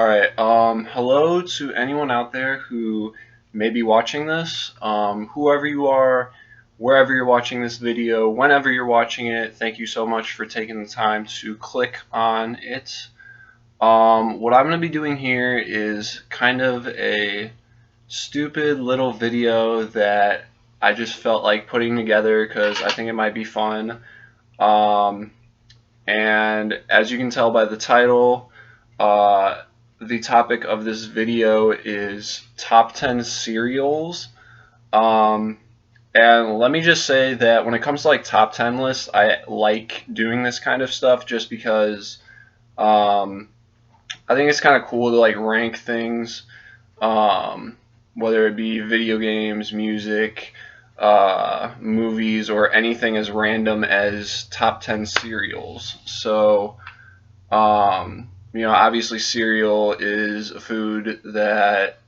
Alright, hello to anyone out there who may be watching this. Whoever you are, wherever you're watching this video, whenever you're watching it, thank you so much for taking the time to click on it. What I'm going to be doing here is kind of a stupid little video that I just felt like putting together because I think it might be fun. And as you can tell by the title, the topic of this video is top 10 cereals. And let me just say that when it comes to like top 10 lists, I like doing this kind of stuff just because I think it's kind of cool to like rank things, whether it be video games, music, movies, or anything as random as top 10 cereals. So, obviously cereal is a food that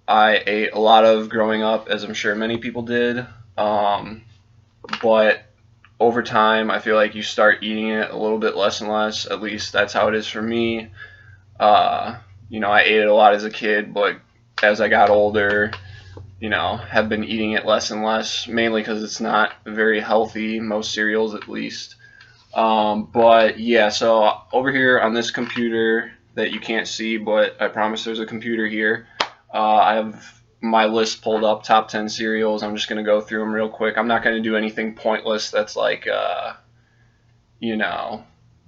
I ate a lot of growing up, as I'm sure many people did. But over time, I feel like you start eating it a little bit less and less. At least that's how it is for me. I ate it a lot as a kid, but as I got older, have been eating it less and less, mainly because it's not very healthy, most cereals at least. But yeah, so over here on this computer that you can't see, but I promise there's a computer here, I have my list pulled up, top 10 cereals. I'm just going to go through them real quick. I'm not going to do anything pointless that's like,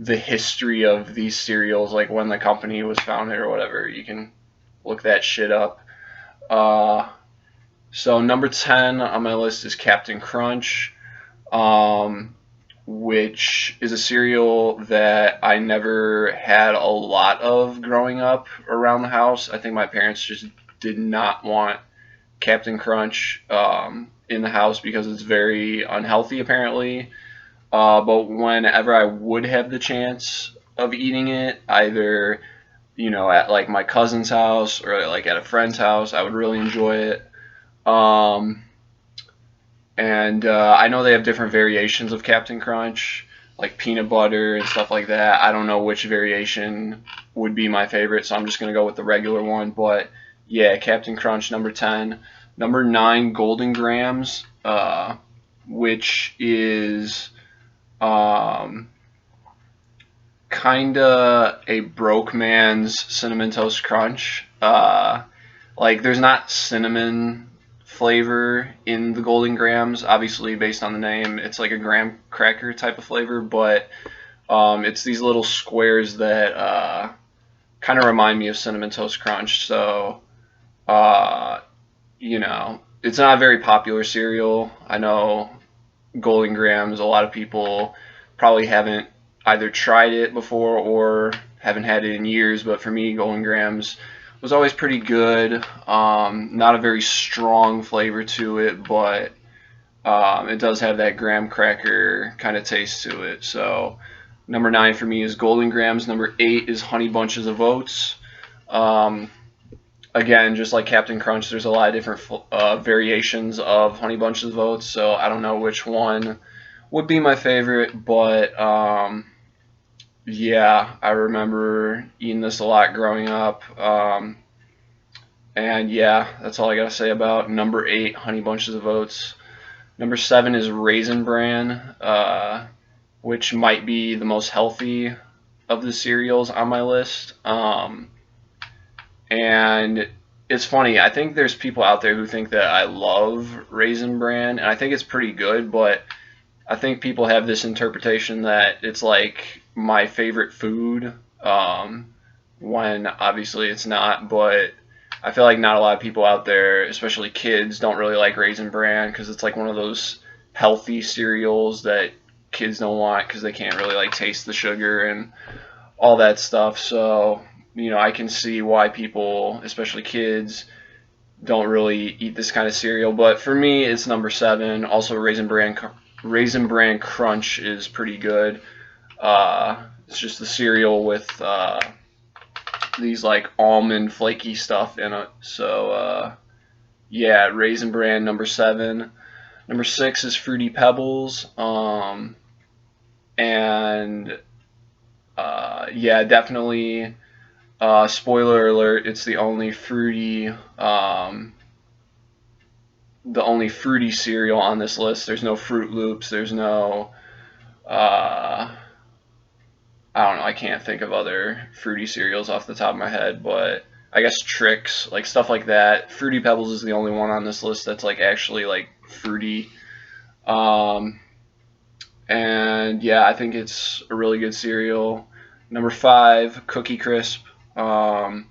the history of these cereals, like when the company was founded or whatever. You can look that shit up. So number 10 on my list is Captain Crunch, which is a cereal that I never had a lot of growing up around the house. I think my parents just did not want Captain Crunch in the house because it's very unhealthy apparently. But whenever I would have the chance of eating it, either at like my cousin's house or like at a friend's house, I would really enjoy it. And I know they have different variations of Captain Crunch, like peanut butter and stuff like that. I don't know which variation would be my favorite, so I'm just going to go with the regular one. But yeah, Captain Crunch, number 10. Number 9, Golden Grams, which is kinda a broke man's Cinnamon Toast Crunch. Like there's not cinnamon flavor in the Golden Grams, obviously based on the name. It's like a graham cracker type of flavor, but it's these little squares that kind of remind me of Cinnamon Toast Crunch. So, it's not a very popular cereal. I know Golden Grams, a lot of people probably haven't either tried it before or haven't had it in years, but for me, Golden Grams was always pretty good. Not a very strong flavor to it, but it does have that graham cracker kind of taste to it. So number 9 for me is Golden Grams. Number 8 is Honey Bunches of Oats. Again, just like Captain Crunch, there's a lot of different variations of Honey Bunches of Oats, so I don't know which one would be my favorite, but yeah, I remember eating this a lot growing up. And yeah, that's all I gotta say about number 8, Honey Bunches of Oats. Number 7 is Raisin Bran, which might be the most healthy of the cereals on my list. And it's funny, I think there's people out there who think that I love Raisin Bran, and I think it's pretty good, but I think people have this interpretation that it's like my favorite food, when obviously it's not. But I feel like not a lot of people out there, especially kids, don't really like Raisin Bran because it's like one of those healthy cereals that kids don't want because they can't really like taste the sugar and all that stuff. So, I can see why people, especially kids, don't really eat this kind of cereal. But for me, it's number 7. Also, Raisin Bran Crunch is pretty good. It's just the cereal with these like almond flaky stuff in it. So yeah, Raisin Bran, number 7. Number 6 is Fruity Pebbles. And yeah, definitely Spoiler alert: it's the only fruity cereal on this list. There's no Fruit Loops. There's no uh, I don't know. I can't think of other fruity cereals off the top of my head, but I guess Trix, like stuff like that. Fruity Pebbles is the only one on this list that's like actually like fruity. Um, and yeah, I think it's a really good cereal. Number 5, Cookie Crisp. I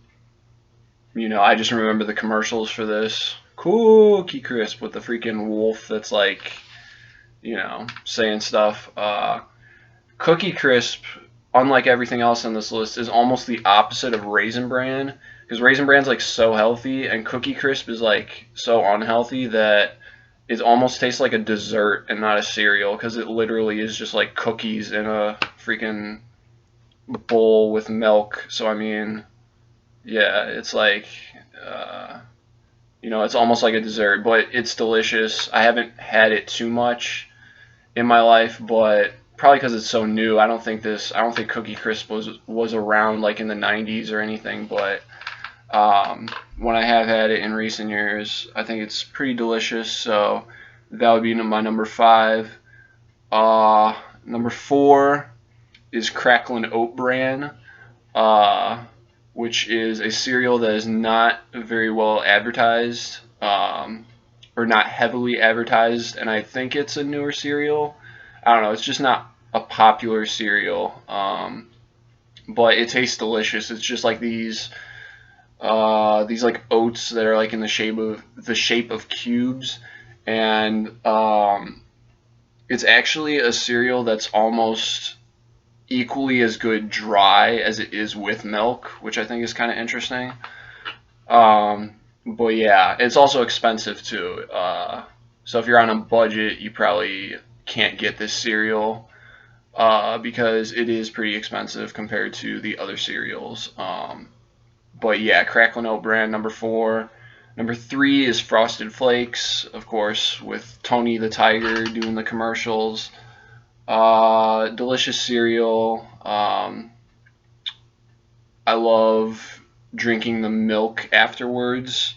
just remember the commercials for this. Cookie Crisp with the freaking wolf that's like, saying stuff. Cookie Crisp, unlike everything else on this list, is almost the opposite of Raisin Bran, because Raisin Bran's like so healthy, and Cookie Crisp is like so unhealthy that it almost tastes like a dessert and not a cereal, because it literally is just like cookies in a freaking bowl with milk. So I mean, yeah, it's like, it's almost like a dessert, but it's delicious. I haven't had it too much in my life, but probably because it's so new. I don't think Cookie Crisp was around like in the 90s or anything, but when I have had it in recent years, I think it's pretty delicious. So that would be my number 5. Number 4 is Cracklin Oat Bran, which is a cereal that is not very well advertised, or not heavily advertised, and I think it's a newer cereal. I don't know, it's just not a popular cereal, but it tastes delicious. It's just like these like oats that are like in the shape of cubes, and it's actually a cereal that's almost equally as good dry as it is with milk, which I think is kind of interesting. But yeah, it's also expensive too. So if you're on a budget, you probably can't get this cereal, because it is pretty expensive compared to the other cereals. But yeah, Cracklin Oat Bran, number 4. Number 3 is Frosted Flakes, of course, with Tony the Tiger doing the commercials. Delicious cereal. I love drinking the milk afterwards,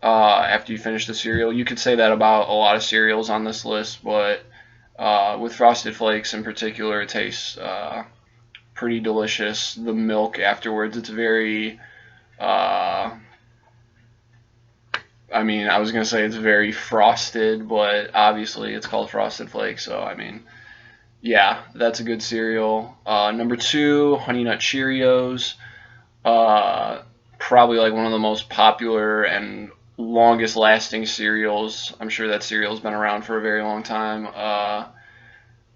after you finish the cereal. You could say that about a lot of cereals on this list, but with Frosted Flakes in particular, it tastes pretty delicious. The milk afterwards, it's very, I was going to say it's very frosted, but obviously it's called Frosted Flakes, so I mean, yeah, that's a good cereal. Number 2, Honey Nut Cheerios. Probably like one of the most popular and longest lasting cereals. I'm sure that cereal's been around for a very long time.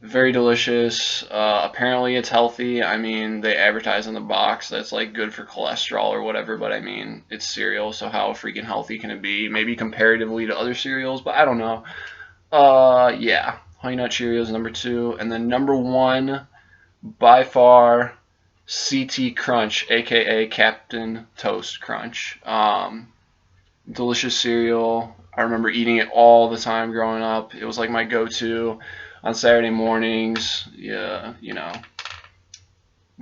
Very delicious. Apparently it's healthy. I mean, they advertise on the box that's like good for cholesterol or whatever, but I mean, it's cereal, so how freaking healthy can it be? Maybe comparatively to other cereals, but I don't know. Yeah, Honey Nut Cheerios number 2, and then number 1, by far, CT Crunch, aka Captain Toast Crunch. Delicious cereal. I remember eating it all the time growing up. It was like my go-to on Saturday mornings. Yeah,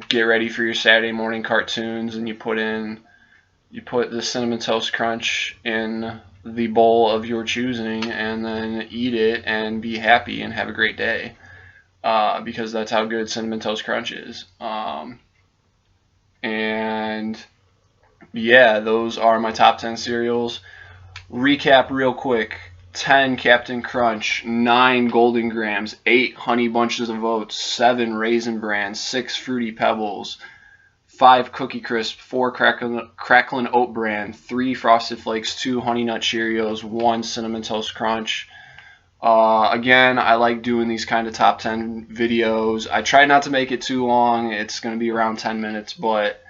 get ready for your Saturday morning cartoons, and you put the Cinnamon Toast Crunch in the bowl of your choosing, and then eat it and be happy and have a great day, because that's how good Cinnamon Toast Crunch is. And yeah, those are my top 10 cereals. Recap real quick: 10 Captain Crunch, 9 Golden Grams, 8 Honey Bunches of Oats, 7 Raisin Bran, 6 Fruity Pebbles, 5 Cookie Crisp, 4 Cracklin Oat Bran, 3 Frosted Flakes, 2 Honey Nut Cheerios, 1 Cinnamon Toast Crunch. Again, I like doing these kind of top 10 videos. I try not to make it too long. It's going to be around 10 minutes, but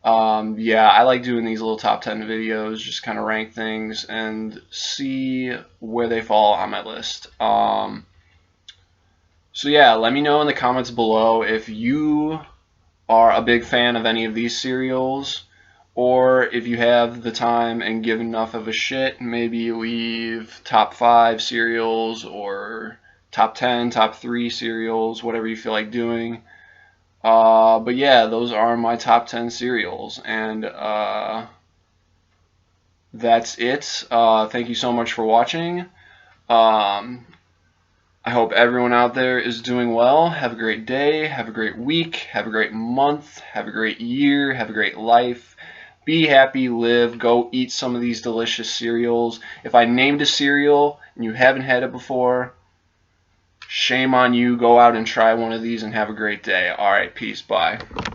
yeah, I like doing these little top 10 videos, just kind of rank things and see where they fall on my list. So yeah, let me know in the comments below if you are a big fan of any of these cereals, or if you have the time and give enough of a shit, maybe leave top 5 cereals or top 10, top 3 cereals, whatever you feel like doing. But yeah, those are my top 10 cereals, and that's it. Thank you so much for watching. Um, I hope everyone out there is doing well. Have a great day. Have a great week. Have a great month. Have a great year. Have a great life. Be happy, live, go eat some of these delicious cereals. If I named a cereal and you haven't had it before, shame on you. Go out and try one of these and have a great day. All right, peace. Bye.